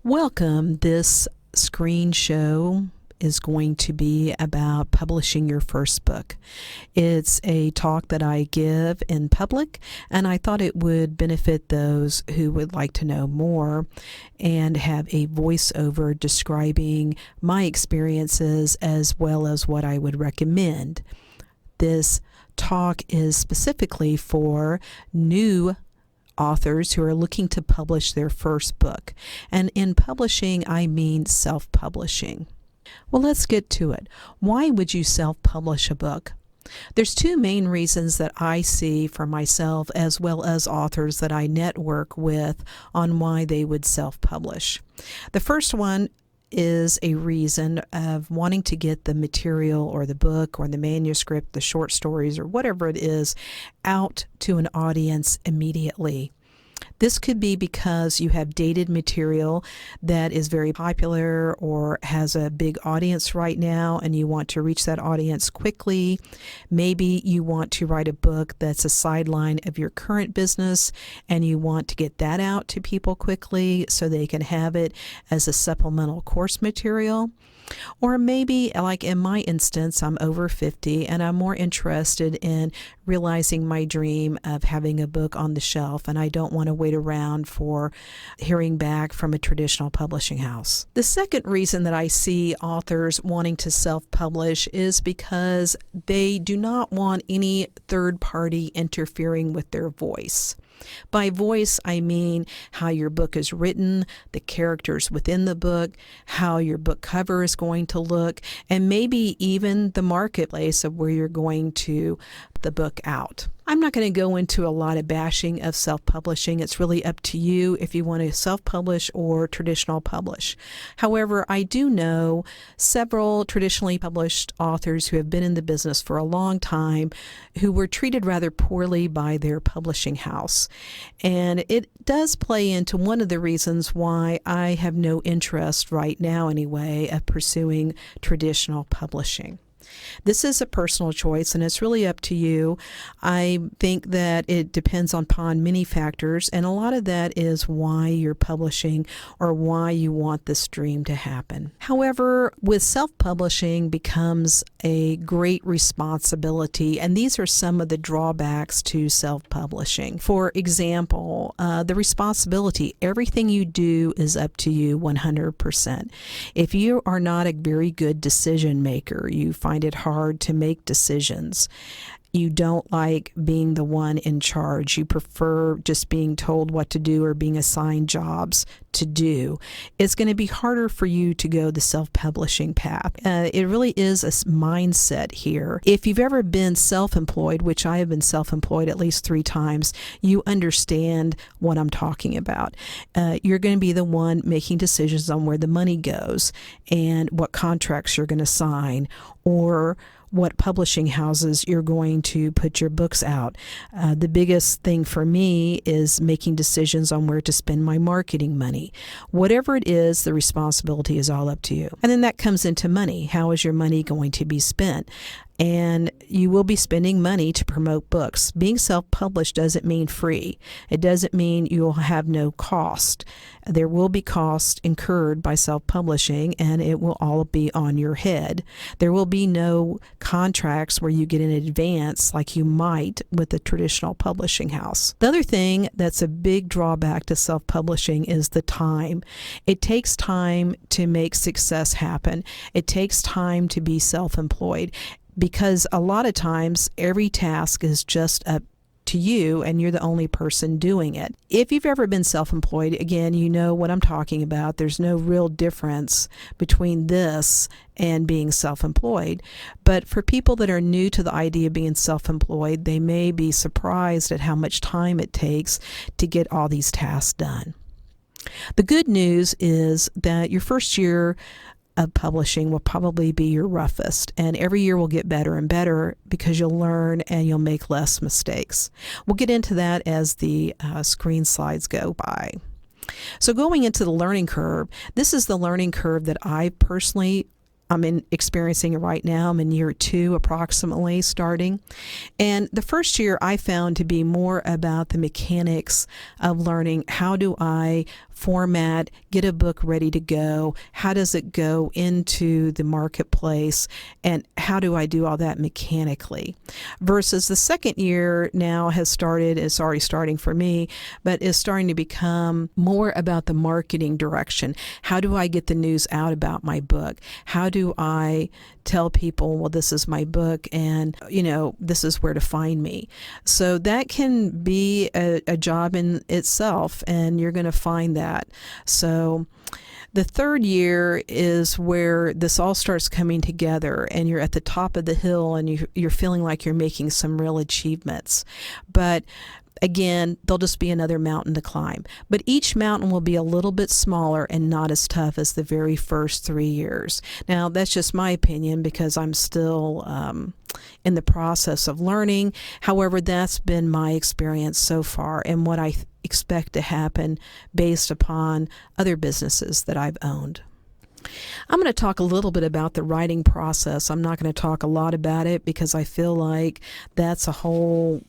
Welcome. This screen show is going to be about publishing your first book. It's a talk that I give in public, and I thought it would benefit those who would like to know more and have a voiceover describing my experiences as well as what I would recommend. This talk is specifically for new authors who are looking to publish their first book. And in publishing, I mean self-publishing. Well, let's get to it. Why would you self-publish a book? There's two main reasons that I see for myself as well as authors that I network with on why they would self-publish. The first one is a reason of wanting to get the material or the book or the manuscript, the short stories or whatever it is, out to an audience immediately. This could be because you have dated material that is very popular or has a big audience right now and you want to reach that audience quickly. Maybe you want to write a book that's a sideline of your current business and you want to get that out to people quickly so they can have it as a supplemental course material. Or maybe, like in my instance, I'm over 50 and I'm more interested in realizing my dream of having a book on the shelf, and I don't want to wait around for hearing back from a traditional publishing house. The second reason that I see authors wanting to self-publish is because they do not want any third party interfering with their voice. By voice, I mean how your book is written, the characters within the book, how your book cover is going to look, and maybe even the marketplace of where you're going to put the book out. I'm not going to go into a lot of bashing of self-publishing. It's really up to you if you want to self-publish or traditional publish. However, I do know several traditionally published authors who have been in the business for a long time who were treated rather poorly by their publishing house. And it does play into one of the reasons why I have no interest right now anyway of pursuing traditional publishing. This is a personal choice and it's really up to you. I think that it depends upon many factors, and a lot of that is why you're publishing or why you want this dream to happen. However, with self-publishing becomes a great responsibility, and these are some of the drawbacks to self-publishing. For example, the responsibility, everything you do is up to you 100%. If you are not a very good decision maker, you find it hard to make decisions. You don't like being the one in charge. You prefer just being told what to do or being assigned jobs to do. It's going to be harder for you to go the self-publishing path. It really is a mindset here. If you've ever been self-employed, which I have been self-employed at least 3 times, you understand what I'm talking about. You're going to be the one making decisions on where the money goes and what contracts you're going to sign or what publishing houses you're going to put your books out. The biggest thing for me is making decisions on where to spend my marketing money. Whatever it is, the responsibility is all up to you. And then that comes into money. How is your money going to be spent? And you will be spending money to promote books. Being self-published doesn't mean free. It doesn't mean you will have no cost. There will be costs incurred by self-publishing, and it will all be on your head. There will be no contracts where you get in advance like you might with a traditional publishing house. The other thing that's a big drawback to self-publishing is the time. It takes time to make success happen. It takes time to be self-employed, because a lot of times every task is just up to you and you're the only person doing it. If you've ever been self-employed, again, you know what I'm talking about. There's no real difference between this and being self-employed. But for people that are new to the idea of being self-employed, they may be surprised at how much time it takes to get all these tasks done. The good news is that your first year of publishing will probably be your roughest, and every year will get better and better because you'll learn and you'll make less mistakes. We'll get into that as the screen slides go by. So going into the learning curve, this is the learning curve that I personally I'm experiencing right now. I'm in year 2 approximately starting. And the first year I found to be more about the mechanics of learning how do I format, get a book ready to go, how does it go into the marketplace, and how do I do all that mechanically. Versus the second year now has started, it's already starting for me, but is starting to become more about the marketing direction. How do I get the news out about my book? How do I tell people, well, this is my book and, this is where to find me? So that can be a job in itself, and you're going to find that. So the third year is where this all starts coming together, and you're at the top of the hill, and you're feeling like you're making some real achievements. But again, there'll just be another mountain to climb. But each mountain will be a little bit smaller and not as tough as the very first 3 years. Now, that's just my opinion because I'm still in the process of learning. However, that's been my experience so far and what I expect to happen based upon other businesses that I've owned. I'm going to talk a little bit about the writing process. I'm not going to talk a lot about it because I feel like that's a whole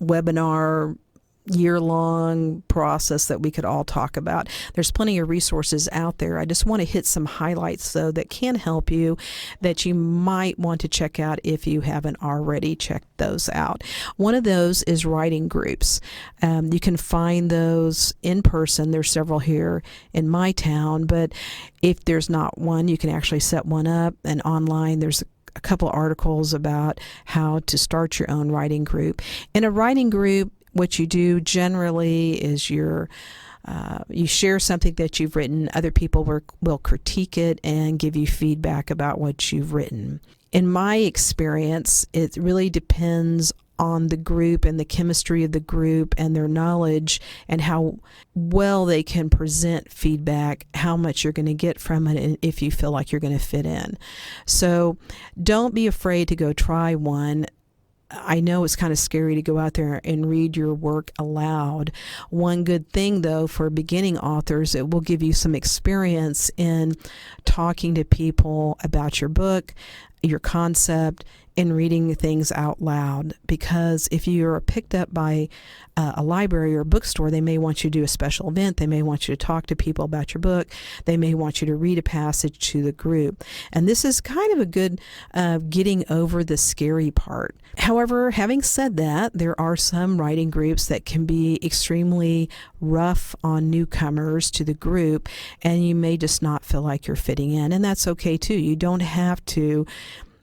webinar, year-long process that we could all talk about. There's plenty of resources out there. I just want to hit some highlights, though, that can help you, that you might want to check out if you haven't already checked those out. One of those is writing groups. You can find those in person. There's several here in my town, but if there's not one, you can actually set one up, and online there's a couple articles about how to start your own writing group. In a writing group, what you do generally is you share something that you've written. Other people will critique it and give you feedback about what you've written. In my experience, it really depends on the group and the chemistry of the group and their knowledge and how well they can present feedback, how much you're going to get from it, and if you feel like you're going to fit in. So don't be afraid to go try one. I know it's kind of scary to go out there and read your work aloud. One good thing, though, for beginning authors, it will give you some experience in talking to people about your book, your concept, and reading things out loud. Because if you're picked up by a library or a bookstore, they may want you to do a special event. They may want you to talk to people about your book. They may want you to read a passage to the group. And this is kind of a good getting over the scary part. However, having said that, there are some writing groups that can be extremely rough on newcomers to the group, and you may just not feel like you're fitting in. And that's okay, too. You don't have to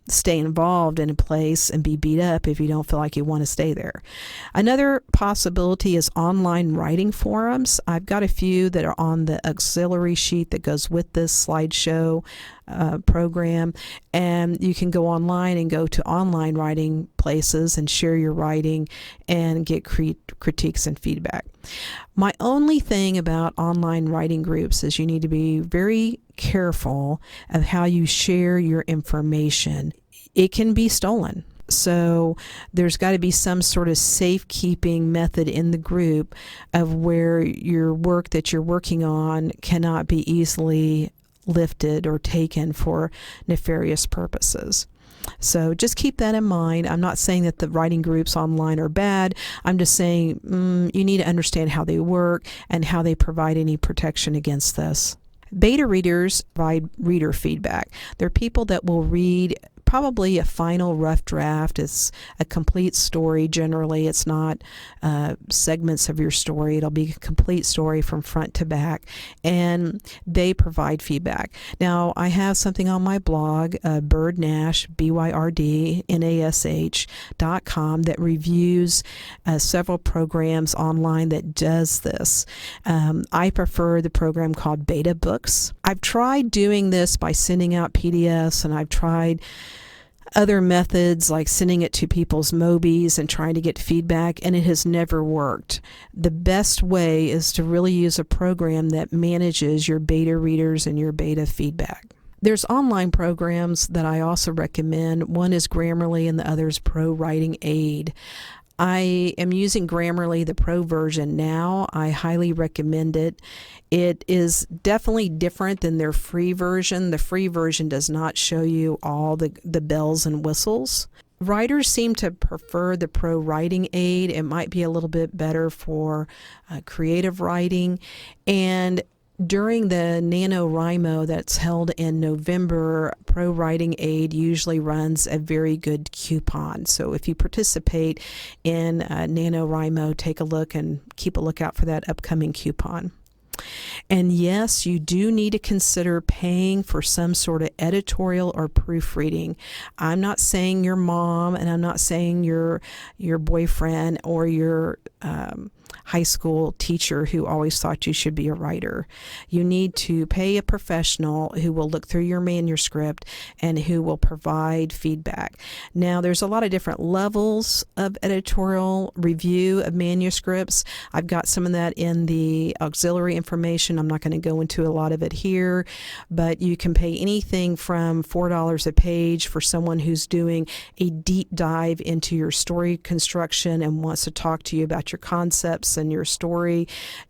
stay involved in a place and be beat up if you don't feel like you want to stay there. Another possibility is online writing forums. I've got a few that are on the auxiliary sheet that goes with this slideshow program, and you can go online and go to online writing places and share your writing and get critiques and feedback. My only thing about online writing groups is you need to be very careful of how you share your information. It can be stolen. So there's got to be some sort of safekeeping method in the group of where your work that you're working on cannot be easily lifted or taken for nefarious purposes. So just keep that in mind. I'm not saying that the writing groups online are bad. I'm just saying you need to understand how they work and how they provide any protection against this. Beta readers provide reader feedback. They're people that will read probably a final rough draft. It's a complete story generally. It's not segments of your story. It'll be a complete story from front to back, and they provide feedback. Now, I have something on my blog, ByrdNash, ByrdNash.com, that reviews several programs online that does this. I prefer the program called Beta Books. I've tried doing this by sending out PDFs, and I've tried other methods like sending it to people's Mobies and trying to get feedback, and it has never worked. The best way is to really use a program that manages your beta readers and your beta feedback. There's online programs that I also recommend. One is Grammarly and the other is Pro Writing Aid. I am using Grammarly, the Pro version now. I highly recommend it. It is definitely different than their free version. The free version does not show you all the bells and whistles. Writers seem to prefer the pro writing aid. It might be a little bit better for creative writing. And during the NaNoWriMo that's held in November, Pro Writing Aid usually runs a very good coupon. So if you participate in NaNoWriMo, take a look and keep a lookout for that upcoming coupon. And yes, you do need to consider paying for some sort of editorial or proofreading. I'm not saying your mom, and I'm not saying your boyfriend or your high school teacher who always thought you should be a writer. You need to pay a professional who will look through your manuscript and who will provide feedback. Now, there's a lot of different levels of editorial review of manuscripts. I've got some of that in the auxiliary information. I'm not going to go into a lot of it here, but you can pay anything from $4 a page for someone who's doing a deep dive into your story construction and wants to talk to you about your concepts and your story,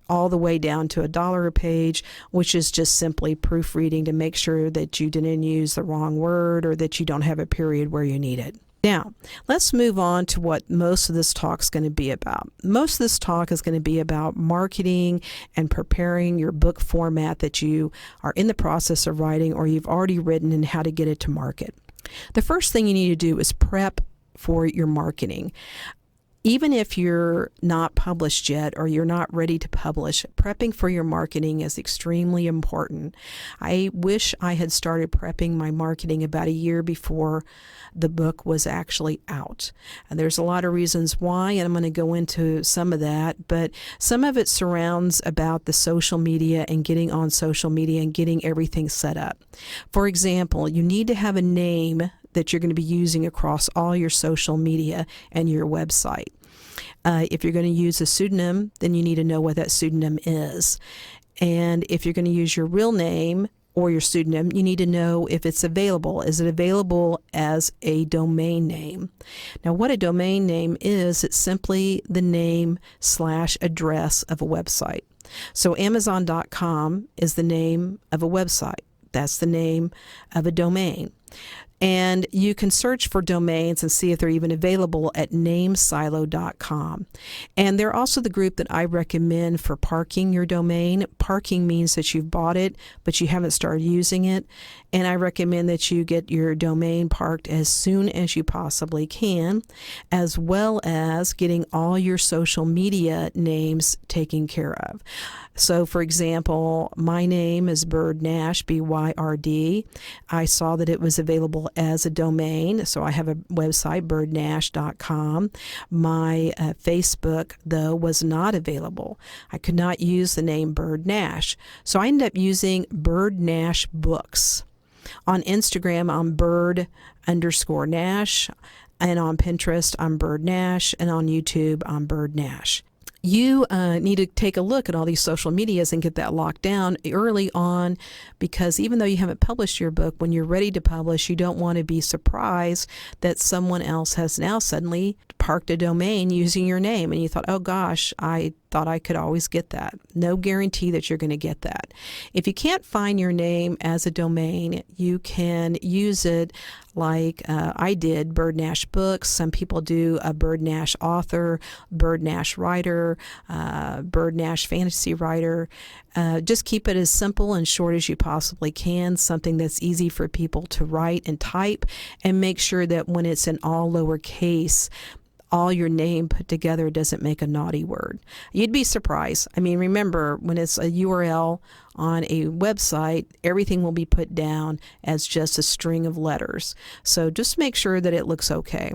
all the way down to $1 a page, which is just simply proofreading to make sure that you didn't use the wrong word or that you don't have a period where you need it. Now, let's move on to what most of this talk is going to be about. Most of this talk is going to be about marketing and preparing your book format that you are in the process of writing or you've already written and how to get it to market. The first thing you need to do is prep for your marketing. Even if you're not published yet or you're not ready to publish, prepping for your marketing is extremely important. I wish I had started prepping my marketing about a year before the book was actually out. And there's a lot of reasons why, and I'm going to go into some of that, but some of it surrounds about the social media and getting on social media and getting everything set up. For example, you need to have a name that you're going to be using across all your social media and your website. If you're going to use a pseudonym, then you need to know what that pseudonym is. And if you're going to use your real name or your pseudonym, you need to know if it's available. Is it available as a domain name? Now, what a domain name is, it's simply the name/address of a website. So Amazon.com is the name of a website. That's the name of a domain. And you can search for domains and see if they're even available at namesilo.com. And they're also the group that I recommend for parking your domain. Parking means that you've bought it, but you haven't started using it. And I recommend that you get your domain parked as soon as you possibly can, as well as getting all your social media names taken care of. So, for example, my name is Byrd Nash, B-Y-R-D. I saw that it was available as a domain, so I have a website, birdnash.com. My Facebook, though, was not available. I could not use the name Byrd Nash, so I ended up using Byrd Nash Books. On Instagram, I'm Byrd_Nash, and on Pinterest, I'm Byrd Nash, and on YouTube, I'm Byrd Nash. You need to take a look at all these social medias and get that locked down early on, because even though you haven't published your book, when you're ready to publish, you don't want to be surprised that someone else has now suddenly parked a domain using your name, and you thought, oh gosh, I thought I could always get that. No guarantee that you're going to get that. If you can't find your name as a domain, you can use it like I did, Byrd Nash Books. Some people do a Byrd Nash Author, Byrd Nash Writer, Byrd Nash Fantasy Writer. Just keep it as simple and short as you possibly can, something that's easy for people to write and type, and make sure that when it's in all lowercase, all your name put together doesn't make a naughty word. You'd be surprised. I mean, remember, when it's a URL on a website, everything will be put down as just a string of letters. So just make sure that it looks okay.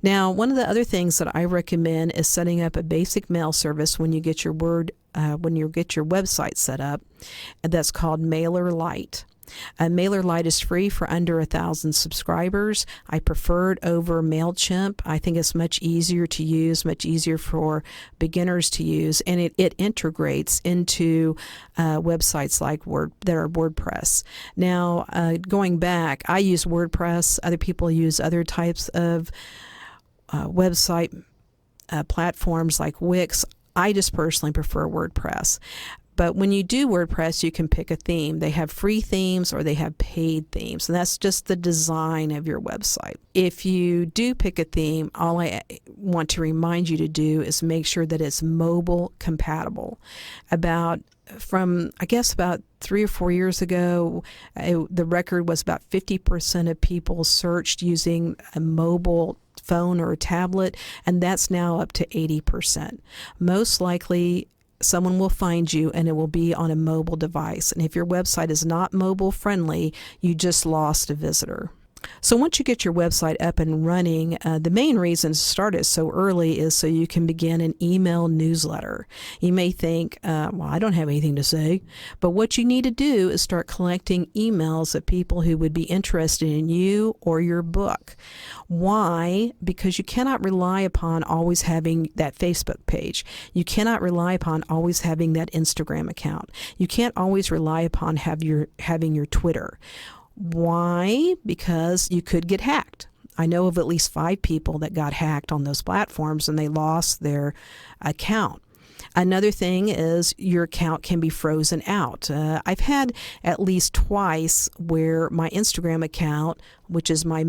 Now, one of the other things that I recommend is setting up a basic mail service when you get your website set up. That's called MailerLite. MailerLite is free for under 1,000 subscribers. I prefer it over MailChimp. I think it's much easier to use, much easier for beginners to use, and it integrates into websites like that are WordPress. Now, going back, I use WordPress. Other people use other types of website platforms like Wix. I just personally prefer WordPress. But when you do WordPress, you can pick a theme. They have free themes or they have paid themes, and that's just the design of your website. If you do pick a theme, all I want to remind you to do is make sure that it's mobile compatible. About 3 or 4 years ago, the record was about 50% of people searched using a mobile phone or a tablet, and that's now up to 80%. Most likely, someone will find you and it will be on a mobile device. And if your website is not mobile friendly, you just lost a visitor. So once you get your website up and running, the main reason to start it so early is so you can begin an email newsletter. You may think, well, I don't have anything to say. But what you need to do is start collecting emails of people who would be interested in you or your book. Why? Because you cannot rely upon always having that Facebook page. You cannot rely upon always having that Instagram account. You can't always rely upon having your Twitter. Why? Because you could get hacked. I know of at least 5 people that got hacked on those platforms and they lost their account. Another thing is your account can be frozen out. I've had at least twice where my Instagram account, which is my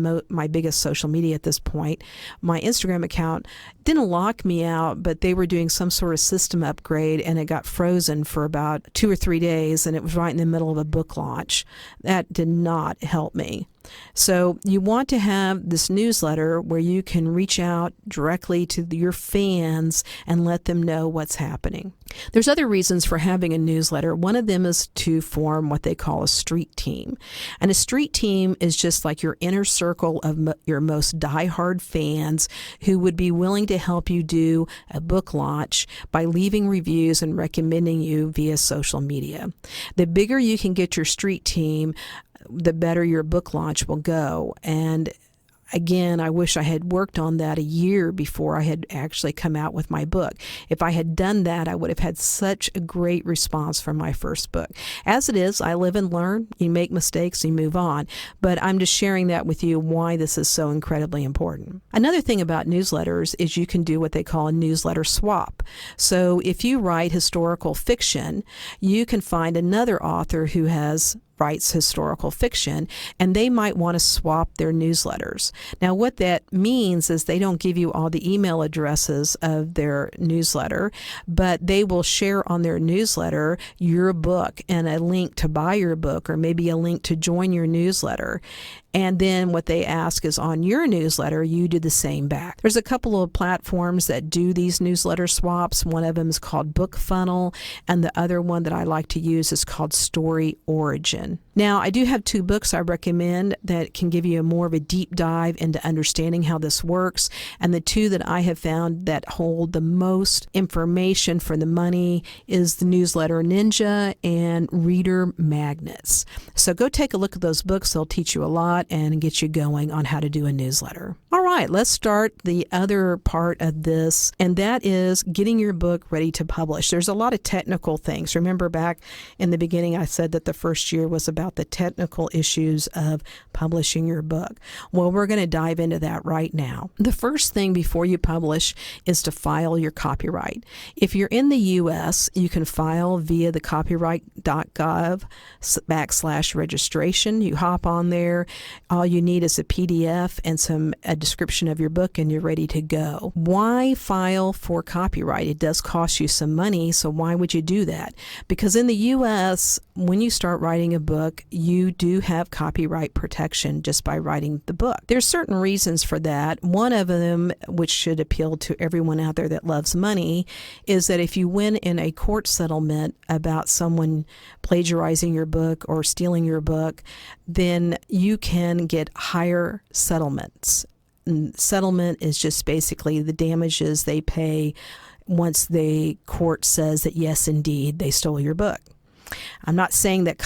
biggest social media at this point, my Instagram account didn't lock me out, but they were doing some sort of system upgrade and it got frozen for about 2 or 3 days, and it was right in the middle of a book launch. That did not help me. So you want to have this newsletter where you can reach out directly to your fans and let them know what's happening. There's other reasons for having a newsletter. One of them is to form what they call a street team. And a street team is just like your inner circle of your most diehard fans who would be willing to help you do a book launch by leaving reviews and recommending you via social media. The bigger you can get your street team, the better your book launch will go. And again, I wish I had worked on that a year before I had actually come out with my book. If I had done that, I would have had such a great response from my first book. As it is, I live and learn. You make mistakes, you move on. But I'm just sharing that with you, why this is so incredibly important. Another thing about newsletters is you can do what they call a newsletter swap. So if you write historical fiction, you can find another author who writes historical fiction, and they might want to swap their newsletters. Now, what that means is they don't give you all the email addresses of their newsletter, but they will share on their newsletter your book and a link to buy your book, or maybe a link to join your newsletter. And then what they ask is on your newsletter, you do the same back. There's a couple of platforms that do these newsletter swaps. One of them is called BookFunnel, and the other one that I like to use is called Story Origin. Now, I do have 2 books I recommend that can give you more of a deep dive into understanding how this works. And the 2 that I have found that hold the most information for the money is the Newsletter Ninja and Reader Magnets. So go take a look at those books. They'll teach you a lot and get you going on how to do a newsletter. All right, let's start the other part of this, and that is getting your book ready to publish. There's a lot of technical things. Remember back in the beginning, I said that the first year was about the technical issues of publishing your book. Well, we're going to dive into that right now. The first thing before you publish is to file your copyright. If you're in the U.S., you can file via the copyright.gov/registration. You hop on there. All you need is a PDF and a description of your book, and you're ready to go. Why file for copyright? It does cost you some money, so why would you do that? Because in the U.S., when you start writing a book, you do have copyright protection just by writing the book. There's certain reasons for that. One of them, which should appeal to everyone out there that loves money, is that if you win in a court settlement about someone plagiarizing your book or stealing your book, then you can get higher settlements. And settlement is just basically the damages they pay once the court says that yes, indeed, they stole your book. I'm not saying that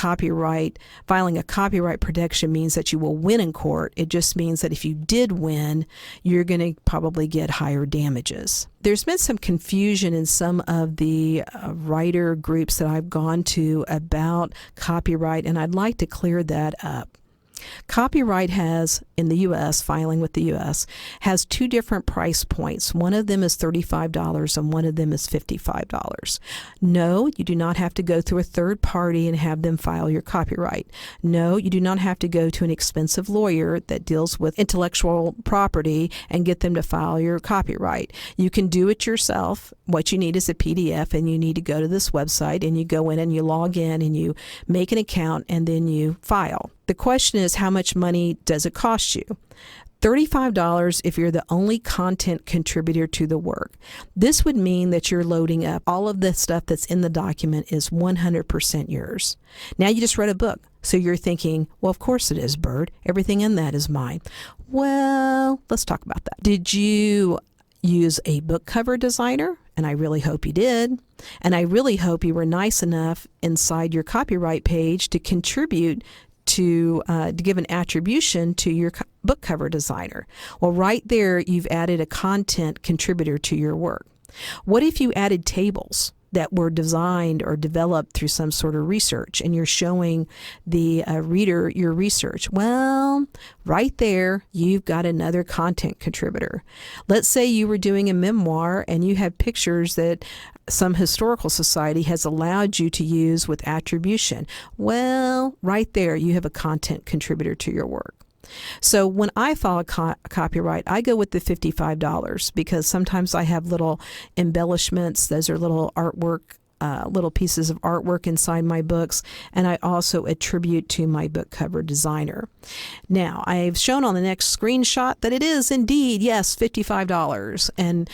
filing a copyright protection means that you will win in court. It just means that if you did win, you're going to probably get higher damages. There's been some confusion in some of the writer groups that I've gone to about copyright, and I'd like to clear that up. Copyright has, in the U.S., filing with the U.S., has two different price points. One of them is $35 and one of them is $55. No, you do not have to go through a third party and have them file your copyright. No, you do not have to go to an expensive lawyer that deals with intellectual property and get them to file your copyright. You can do it yourself. What you need is a PDF, and you need to go to this website, and you go in and you log in and you make an account, and then you file. The question is, how much money does it cost you? $35 if you're the only content contributor to the work. This would mean that you're loading up all of the stuff that's in the document is 100% yours. Now you just read a book, so you're thinking, well, of course it is, Bird. Everything in that is mine. Well, let's talk about that. Did you use a book cover designer? And I really hope you did. And I really hope you were nice enough inside your copyright page to contribute to give an attribution to your book cover designer. Well, right there, you've added a content contributor to your work. What if you added tables that were designed or developed through some sort of research, and you're showing the reader your research? Well, right there, you've got another content contributor. Let's say you were doing a memoir and you have pictures that some historical society has allowed you to use with attribution. Well, right there, you have a content contributor to your work. So when I file a copyright, I go with the $55 because sometimes I have little embellishments. Those are little artwork, little pieces of artwork inside my books, and I also attribute to my book cover designer. Now, I've shown on the next screenshot that it is indeed, yes, $55. And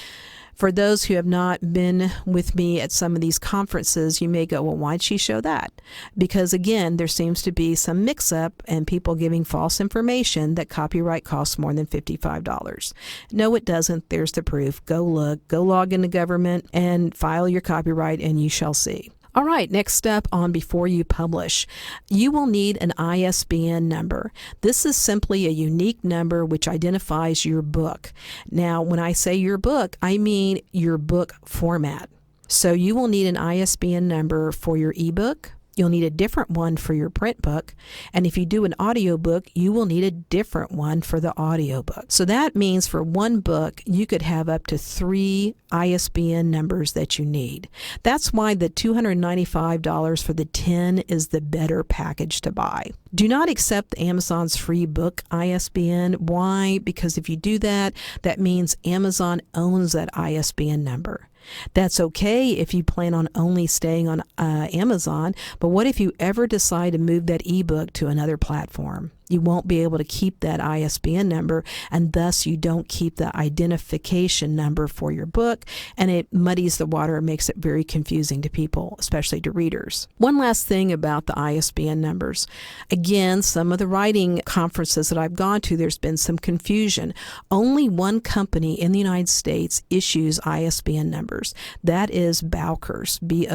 for those who have not been with me at some of these conferences, you may go, well, why'd she show that? Because again, there seems to be some mix-up and people giving false information that copyright costs more than $55. No, it doesn't. There's the proof. Go look, go log into government and file your copyright, and you shall see. All right, next step on before you publish. You will need an ISBN number. This is simply a unique number which identifies your book. Now, when I say your book, I mean your book format. So you will need an ISBN number for your ebook. You'll need a different one for your print book. And if you do an audiobook, you will need a different one for the audiobook. So that means for one book, you could have up to 3 ISBN numbers that you need. That's why the $295 for the 10 is the better package to buy. Do not accept Amazon's free book ISBN. Why? Because if you do that, that means Amazon owns that ISBN number. That's okay if you plan on only staying on Amazon, but what if you ever decide to move that ebook to another platform? You won't be able to keep that ISBN number, and thus you don't keep the identification number for your book, and it muddies the water and makes it very confusing to people, especially to readers. One last thing about the ISBN numbers. Again, some of the writing conferences that I've gone to, there's been some confusion. Only one company in the United States issues ISBN numbers. That is Bowkers, BOWKERS.com.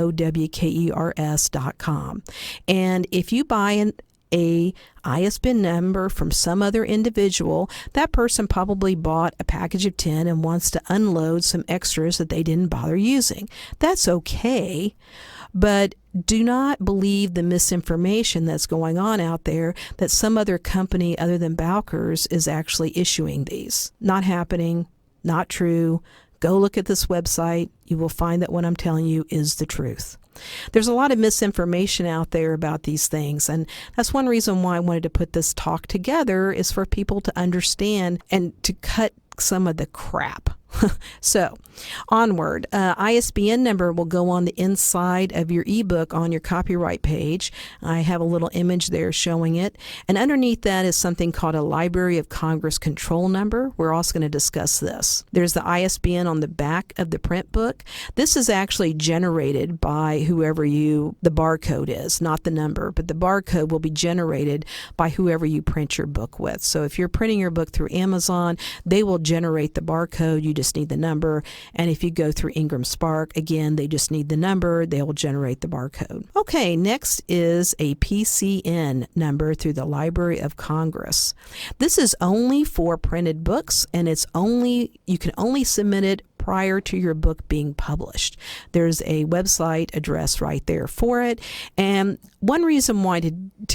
And if you buy a ISBN number from some other individual, that person probably bought a package of 10 and wants to unload some extras that they didn't bother using. That's okay, but do not believe the misinformation that's going on out there that some other company other than Bowkers is actually issuing these. Not happening, not true. Go look at this website. You will find that what I'm telling you is the truth. There's a lot of misinformation out there about these things, and that's one reason why I wanted to put this talk together, is for people to understand and to cut some of the crap. So, onward. ISBN number will go on the inside of your ebook on your copyright page. I have a little image there showing it. And underneath that is something called a Library of Congress control number. We're also going to discuss this. There's the ISBN on the back of the print book. This is actually generated by whoever the barcode is, not the number, but the barcode will be generated by whoever you print your book with. So if you're printing your book through Amazon, they will generate the barcode. You just need the number. And if you go through Ingram Spark, again, they just need the number. They will generate the barcode. Okay, next is a PCN number through the Library of Congress. This is only for printed books, and you can only submit it prior to your book being published. There's a website address right there for it. And one reason why to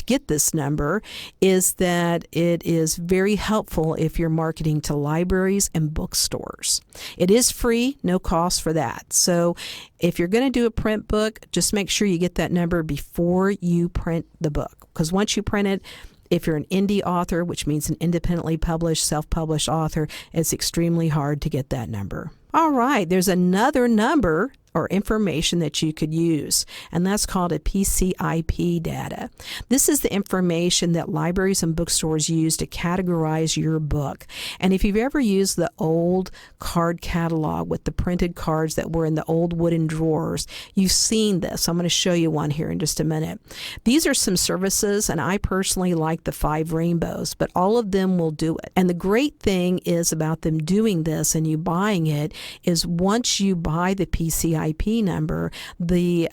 get this number is that it is very helpful if you're marketing to libraries and bookstores. It is free, no cost for that. So if you're going to do a print book, just make sure you get that number before you print the book. Because once you print it, if you're an indie author, which means an independently published, self-published author, it's extremely hard to get that number. All right, there's another number or information that you could use, and that's called a PCIP data. This is the information that libraries and bookstores use to categorize your book. And if you've ever used the old card catalog with the printed cards that were in the old wooden drawers, you've seen this. I'm going to show you one here in just a minute. These are some services, and I personally like the 5 rainbows, but all of them will do it. And the great thing is about them doing this and you buying it is once you buy the PCIP number, the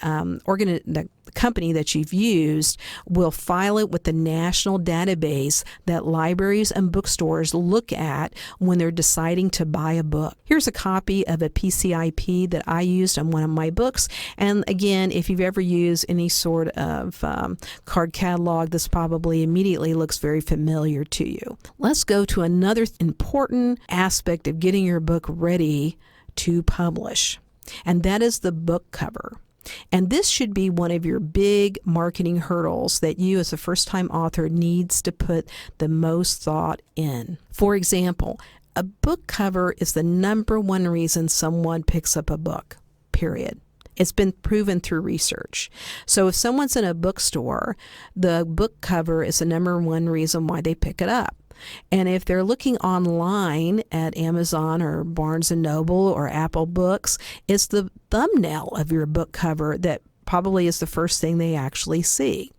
company that you've used will file it with the national database that libraries and bookstores look at when they're deciding to buy a book. Here's a copy of a PCIP that I used on one of my books. And again, if you've ever used any sort of card catalog, this probably immediately looks very familiar to you. Let's go to another important aspect of getting your book ready to publish, and that is the book cover. And this should be one of your big marketing hurdles that you as a first-time author needs to put the most thought in. For example, a book cover is the #1 reason someone picks up a book, period. It's been proven through research. So if someone's in a bookstore, the book cover is the #1 reason why they pick it up. And if they're looking online at Amazon or Barnes & Noble or Apple Books, it's the thumbnail of your book cover that probably is the first thing they actually see.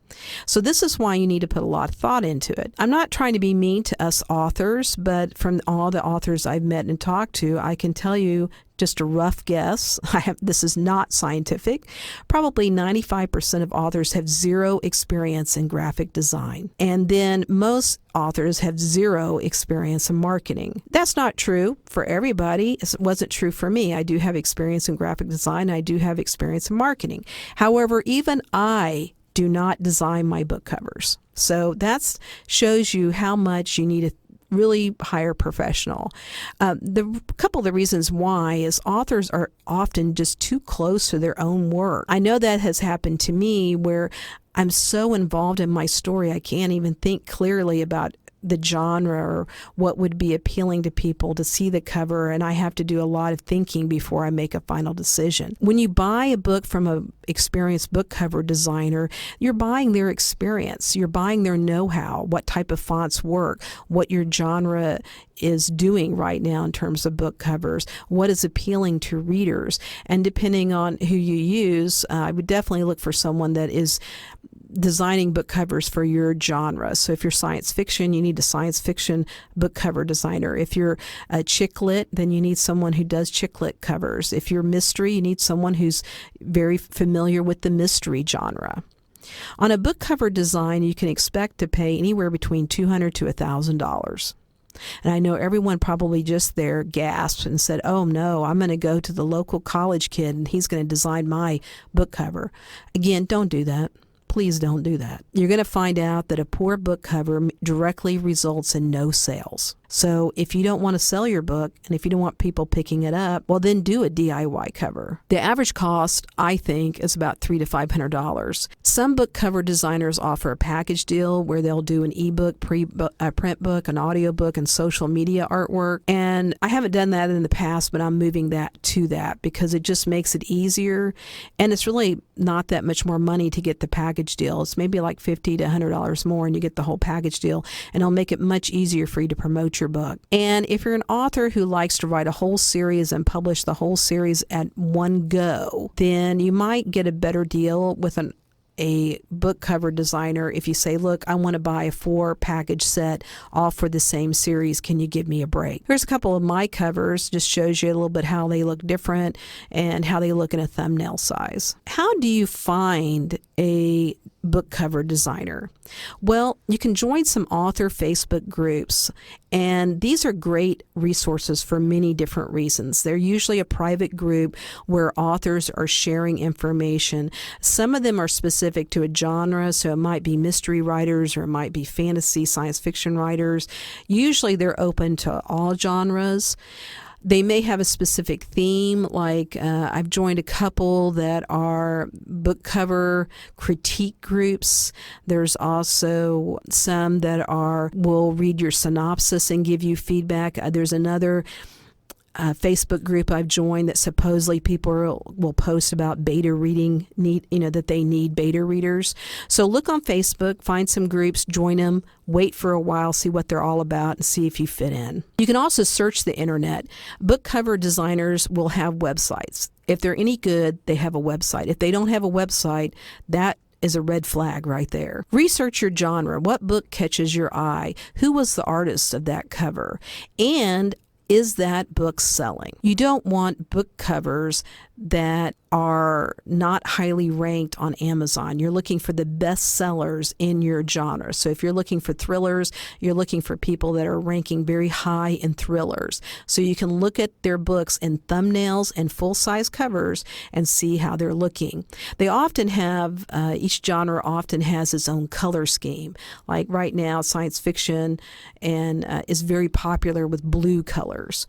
So this is why you need to put a lot of thought into it. I'm not trying to be mean to us authors, but from all the authors I've met and talked to, I can tell you just a rough guess. This is not scientific. Probably 95% of authors have 0 experience in graphic design. And then most authors have 0 experience in marketing. That's not true for everybody. It wasn't true for me. I do have experience in graphic design. I do have experience in marketing. However, even I do not design my book covers. So that shows you how much you need to really hire a professional. The couple of the reasons why is authors are often just too close to their own work. I know that has happened to me where I'm so involved in my story I can't even think clearly about the genre or what would be appealing to people to see the cover, and I have to do a lot of thinking before I make a final decision. When you buy a book from an experienced book cover designer, you're buying their experience, you're buying their know-how, what type of fonts work, what your genre is doing right now in terms of book covers, what is appealing to readers, and depending on who you use, I would definitely look for someone that is designing book covers for your genre. So if you're science fiction, you need a science fiction book cover designer. If you're a chick lit, then you need someone who does chick lit covers. If you're mystery, you need someone who's very familiar with the mystery genre. On a book cover design, you can expect to pay anywhere between $200 to $1,000. And I know everyone probably just there gasped and said, oh no, I'm going to go to the local college kid and he's going to design my book cover. Again, don't do that. Please don't do that. You're going to find out that a poor book cover directly results in no sales. So if you don't want to sell your book and if you don't want people picking it up, well, then do a DIY cover. The average cost, I think, is about $300 to $500. Some book cover designers offer a package deal where they'll do an ebook, a print book, an audio book, and social media artwork. And I haven't done that in the past, but I'm moving that to that because it just makes it easier. And it's really not that much more money to get the package deal. It's maybe like $50 to $100 more and you get the whole package deal, and it'll make it much easier for you to promote your book. And if you're an author who likes to write a whole series and publish the whole series at one go, then you might get a better deal with a book cover designer if you say, look, I want to buy a 4-package set all for the same series. Can you give me a break? Here's a couple of my covers. Just shows you a little bit how they look different and how they look in a thumbnail size. How do you find a book cover designer? Well, you can join some author Facebook groups, and these are great resources for many different reasons. They're usually a private group where authors are sharing information. Some of them are specific to a genre, so it might be mystery writers or it might be fantasy, science fiction writers. Usually they're open to all genres. They may have a specific theme, like I've joined a couple that are book cover critique groups. There's also some that will read your synopsis and give you feedback. There's another Facebook group I've joined that supposedly people will post about beta reading, that they need beta readers. So look on Facebook, find some groups, join them, wait for a while, see what they're all about, and see if you fit in. You can also search the internet. Book cover designers will have websites. If they're any good, they have a website. If they don't have a website, that is a red flag right there. Research your genre. What book catches your eye? Who was the artist of that cover? And is that book selling? You don't want book covers that are not highly ranked on Amazon. You're looking for the best sellers in your genre. So if you're looking for thrillers, you're looking for people that are ranking very high in thrillers. So you can look at their books in thumbnails and full-size covers and see how they're looking. They often have, each genre often has its own color scheme. Like right now, science fiction is very popular with blue colors.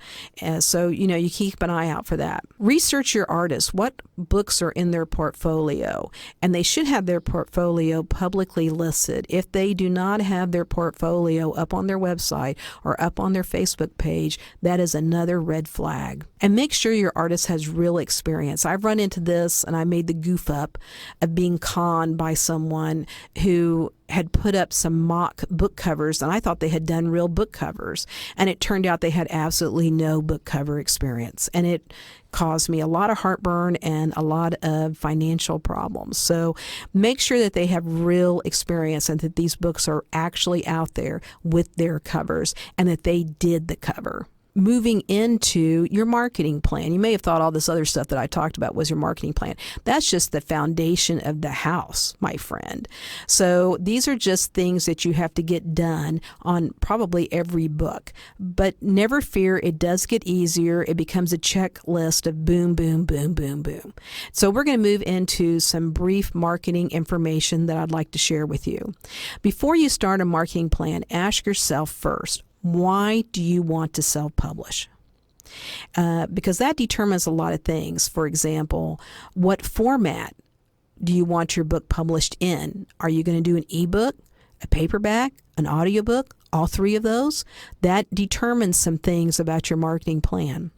So, you keep an eye out for that. Research your artists. What books are in their portfolio? And they should have their portfolio publicly listed. If they do not have their portfolio up on their website or up on their Facebook page, that is another red flag. And make sure your artist has real experience. I've run into this, and I made the goof up of being conned by someone who had put up some mock book covers, and I thought they had done real book covers, and it turned out they had absolutely no book cover experience, and it caused me a lot of heartburn and a lot of financial problems. So make sure that they have real experience and that these books are actually out there with their covers and that they did the cover. Moving into your marketing plan. You may have thought all this other stuff that I talked about was your marketing plan. That's just the foundation of the house, my friend. So these are just things that you have to get done on probably every book. But never fear, it does get easier. It becomes a checklist of boom, boom, boom, boom, boom. So we're going to move into some brief marketing information that I'd like to share with you. Before you start a marketing plan, ask yourself first, why do you want to self-publish? Because that determines a lot of things. For example, what format do you want your book published in? Are you going to do an ebook, a paperback, an audiobook, all three of those? That determines some things about your marketing plan.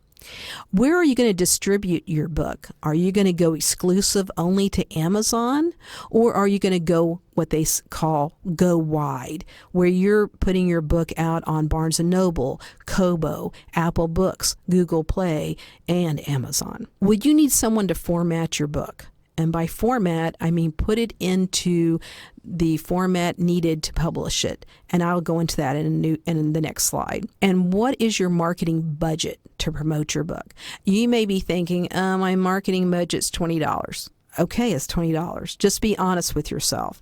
Where are you going to distribute your book? Are you going to go exclusive only to Amazon, or are you going to go what they call go wide, where you're putting your book out on Barnes & Noble, Kobo, Apple Books, Google Play, and Amazon? Would you need someone to format your book? And by format, I mean put it into the format needed to publish it. And I'll go into that in the next slide. And what is your marketing budget to promote your book? You may be thinking, my marketing budget's $20. Okay, it's $20. Just be honest with yourself.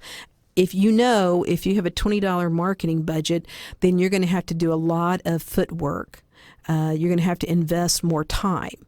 If you have a $20 marketing budget, then you're going to have to do a lot of footwork. You're going to have to invest more time.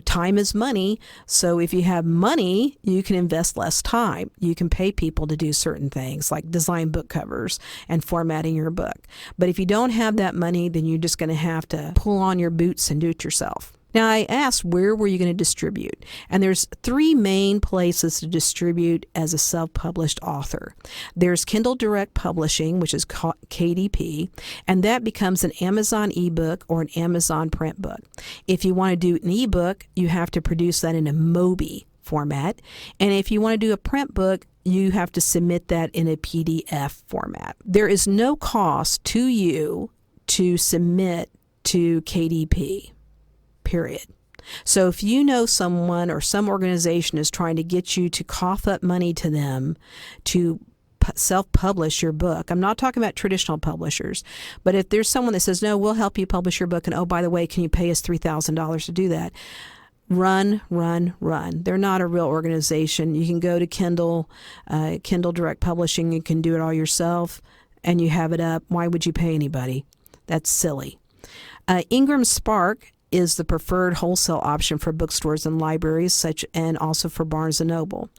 Time is money. So if you have money, you can invest less time. You can pay people to do certain things like design book covers and formatting your book. But if you don't have that money, then you're just going to have to pull on your boots and do it yourself. Now, I asked, where were you going to distribute? And there's three main places to distribute as a self-published author. There's Kindle Direct Publishing, which is called KDP, and that becomes an Amazon ebook or an Amazon print book. If you want to do an ebook, you have to produce that in a Mobi format. And if you want to do a print book, you have to submit that in a PDF format. There is no cost to you to submit to KDP. Period. So if you know someone or some organization is trying to get you to cough up money to them to self-publish your book, I'm not talking about traditional publishers, but if there's someone that says, no, we'll help you publish your book, and oh, by the way, can you pay us $3,000 to do that? Run, run, run. They're not a real organization. You can go to Kindle Direct Publishing. You can do it all yourself, and you have it up. Why would you pay anybody? That's silly. Ingram Spark is the preferred wholesale option for bookstores and libraries, and also for Barnes & Noble.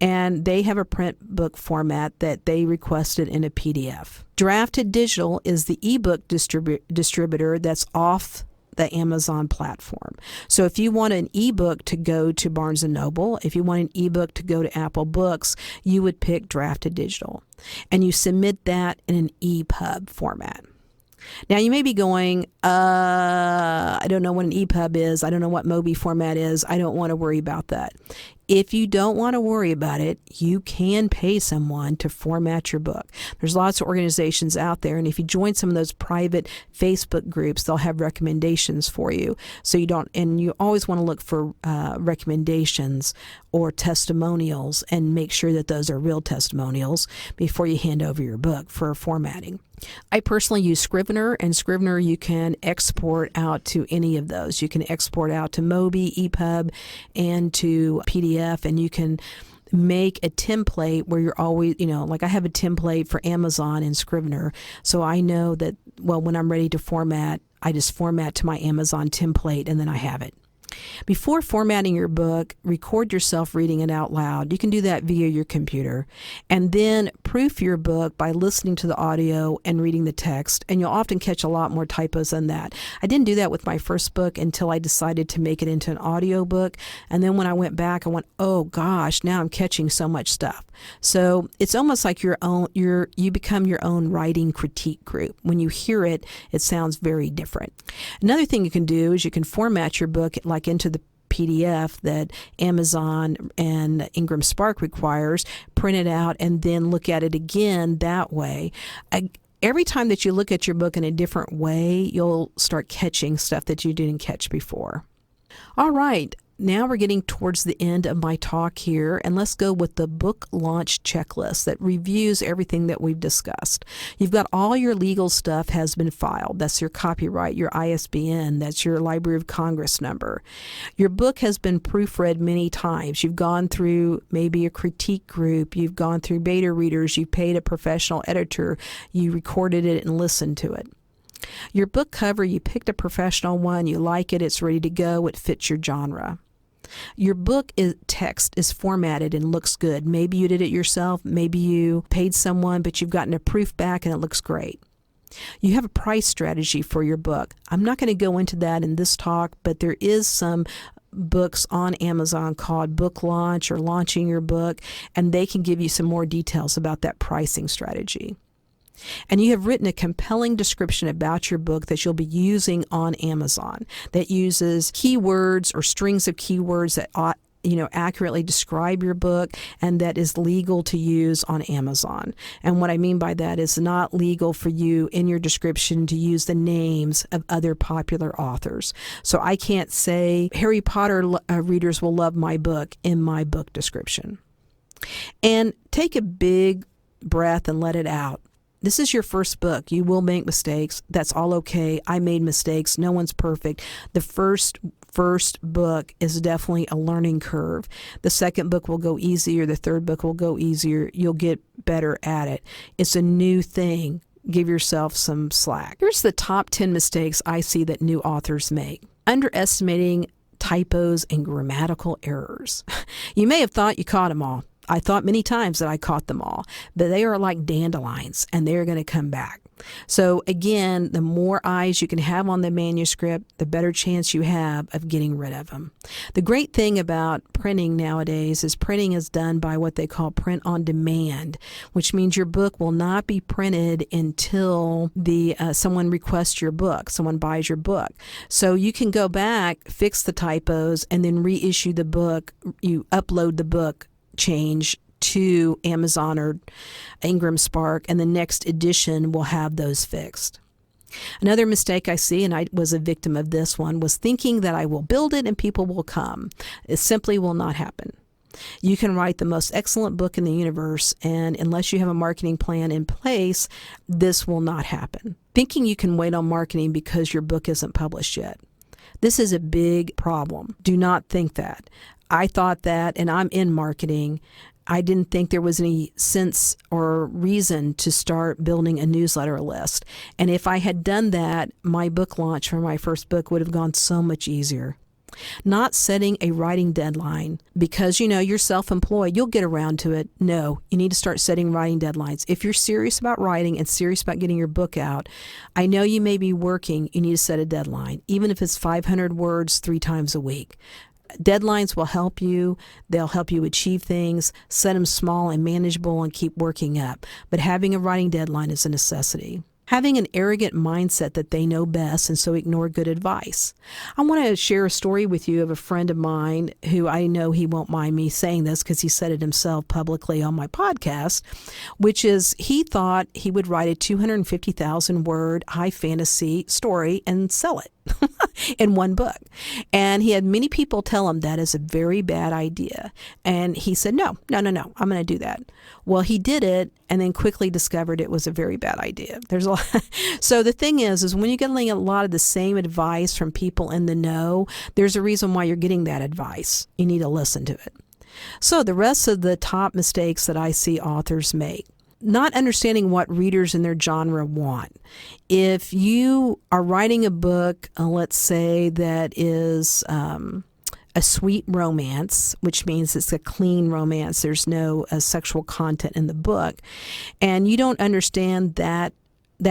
And they have a print book format that they requested in a PDF. Drafted Digital is the ebook distributor that's off the Amazon platform. So if you want an ebook to go to Barnes & Noble, if you want an ebook to go to Apple Books, you would pick Drafted Digital. And you submit that in an EPUB format. Now, you may be going, I don't know what an EPUB is. I don't know what Mobi format is. I don't want to worry about that. If you don't want to worry about it, you can pay someone to format your book. There's lots of organizations out there, and if you join some of those private Facebook groups, they'll have recommendations for you. So you don't, and you always want to look for recommendations or testimonials and make sure that those are real testimonials before you hand over your book for formatting. I personally use Scrivener, and Scrivener you can export out to any of those. You can export out to Mobi, EPUB, and to PDF, and you can make a template where you're always, like I have a template for Amazon in Scrivener, so I know that, well, when I'm ready to format, I just format to my Amazon template, and then I have it. Before formatting your book, record yourself reading it out loud. You can do that via your computer. And then proof your book by listening to the audio and reading the text. And you'll often catch a lot more typos than that. I didn't do that with my first book until I decided to make it into an audio book. And then when I went back, I went, oh gosh, now I'm catching so much stuff. So it's almost like you become your own writing critique group. When you hear it, it sounds very different. Another thing you can do is you can format your book like into the PDF that Amazon and Ingram Spark requires, print it out, and then look at it again that way. Every time that you look at your book in a different way, you'll start catching stuff that you didn't catch before. All right. Now we're getting towards the end of my talk here, and let's go with the book launch checklist that reviews everything that we've discussed. You've got all your legal stuff has been filed. That's your copyright, your ISBN, that's your Library of Congress number. Your book has been proofread many times. You've gone through maybe a critique group, you've gone through beta readers, you've paid a professional editor, you recorded it and listened to it. Your book cover, you picked a professional one, you like it, it's ready to go, it fits your genre. Your book text is formatted and looks good. Maybe you did it yourself, maybe you paid someone, but you've gotten a proof back and it looks great. You have a price strategy for your book. I'm not going to go into that in this talk, but there is some books on Amazon called Book Launch or Launching Your Book, and they can give you some more details about that pricing strategy. And you have written a compelling description about your book that you'll be using on Amazon that uses keywords or strings of keywords that accurately describe your book and that is legal to use on Amazon. And what I mean by that is not legal for you in your description to use the names of other popular authors. So I can't say Harry Potter readers will love my book in my book description. And take a big breath and let it out. This is your first book. You will make mistakes. That's all okay. I made mistakes. No one's perfect. The first book is definitely a learning curve. The second book will go easier. The third book will go easier. You'll get better at it. It's a new thing. Give yourself some slack. Here's the top 10 mistakes I see that new authors make. Underestimating typos and grammatical errors. You may have thought you caught them all. I thought many times that I caught them all, but they are like dandelions and they're going to come back. So again, the more eyes you can have on the manuscript, the better chance you have of getting rid of them. The great thing about printing nowadays is printing is done by what they call print on demand, which means your book will not be printed until someone requests your book, someone buys your book. So you can go back, fix the typos, and then reissue the book. You upload the book change to Amazon or Ingram Spark, and the next edition will have those fixed. Another mistake I see, and I was a victim of this one, was thinking that I will build it and people will come. It simply will not happen. You can write the most excellent book in the universe, and unless you have a marketing plan in place, this will not happen. Thinking you can wait on marketing because your book isn't published yet. This is a big problem. Do not think that. I thought that, and I'm in marketing, I didn't think there was any sense or reason to start building a newsletter list. And if I had done that, my book launch for my first book would have gone so much easier. Not setting a writing deadline because, you're self-employed, you'll get around to it. No, you need to start setting writing deadlines. If you're serious about writing and serious about getting your book out, I know you may be working, you need to set a deadline, even if it's 500 words 3 times a week. Deadlines will help you. They'll help you achieve things, set them small and manageable, and keep working up. But having a writing deadline is a necessity. Having an arrogant mindset that they know best and so ignore good advice. I want to share a story with you of a friend of mine who I know he won't mind me saying this because he said it himself publicly on my podcast, which is he thought he would write a 250,000 word high fantasy story and sell it in one book. And he had many people tell him that is a very bad idea. And he said, no, I'm going to do that. Well, he did it and then quickly discovered it was a very bad idea. There's a lot. So the thing is when you're getting a lot of the same advice from people in the know, there's a reason why you're getting that advice. You need to listen to it. So the rest of the top mistakes that I see authors make. Not understanding what readers in their genre want. If you are writing a book, let's say that is a sweet romance, which means it's a clean romance, there's no sexual content in the book, and you don't understand that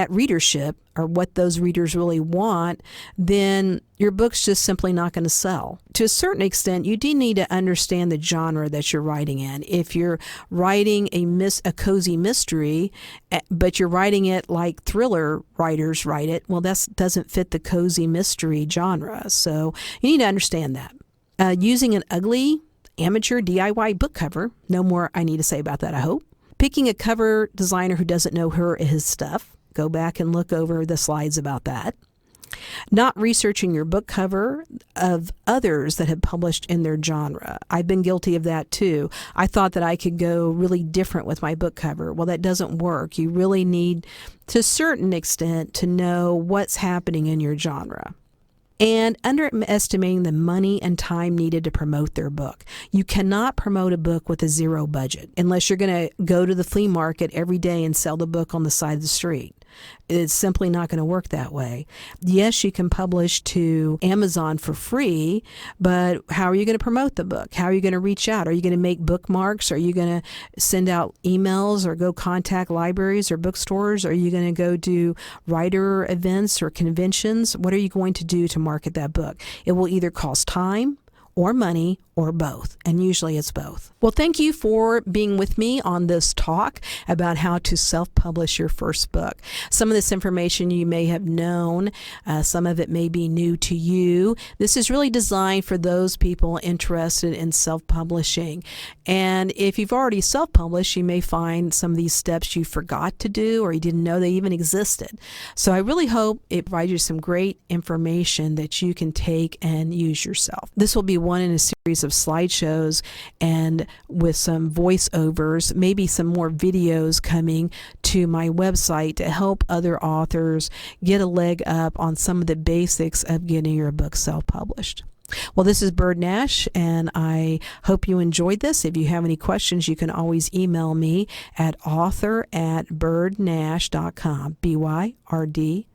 readership or what those readers really want, then your book's just simply not going to sell. To a certain extent, you do need to understand the genre that you're writing in. If you're writing a cozy mystery, but you're writing it like thriller writers write it, well, that doesn't fit the cozy mystery genre. So you need to understand that. Using an ugly amateur DIY book cover, no more I need to say about that, I hope. Picking a cover designer who doesn't know her or his stuff. Go back and look over the slides about that. Not researching your book cover of others that have published in their genre. I've been guilty of that too. I thought that I could go really different with my book cover. Well, that doesn't work. You really need, to a certain extent, to know what's happening in your genre. And underestimating the money and time needed to promote their book. You cannot promote a book with a zero budget unless you're going to go to the flea market every day and sell the book on the side of the street. It's simply not going to work that way. Yes, you can publish to Amazon for free, but how are you going to promote the book? How are you going to reach out? Are you going to make bookmarks? Are you going to send out emails or go contact libraries or bookstores? Are you going to go do writer events or conventions? What are you going to do to market that book? It will either cost time or money or both, and usually it's both. Well, thank you for being with me on this talk about how to self-publish your first book. Some of this information you may have known, some of it may be new to you. This is really designed for those people interested in self-publishing. And if you've already self-published, you may find some of these steps you forgot to do or you didn't know they even existed. So I really hope it provides you some great information that you can take and use yourself. This will be one in a series of slideshows and with some voiceovers, maybe some more videos coming to my website to help other authors get a leg up on some of the basics of getting your book self-published. Well, this is Bird Nash, and I hope you enjoyed this. If you have any questions, you can always email me at author@birdnash.com, BYRDNASH.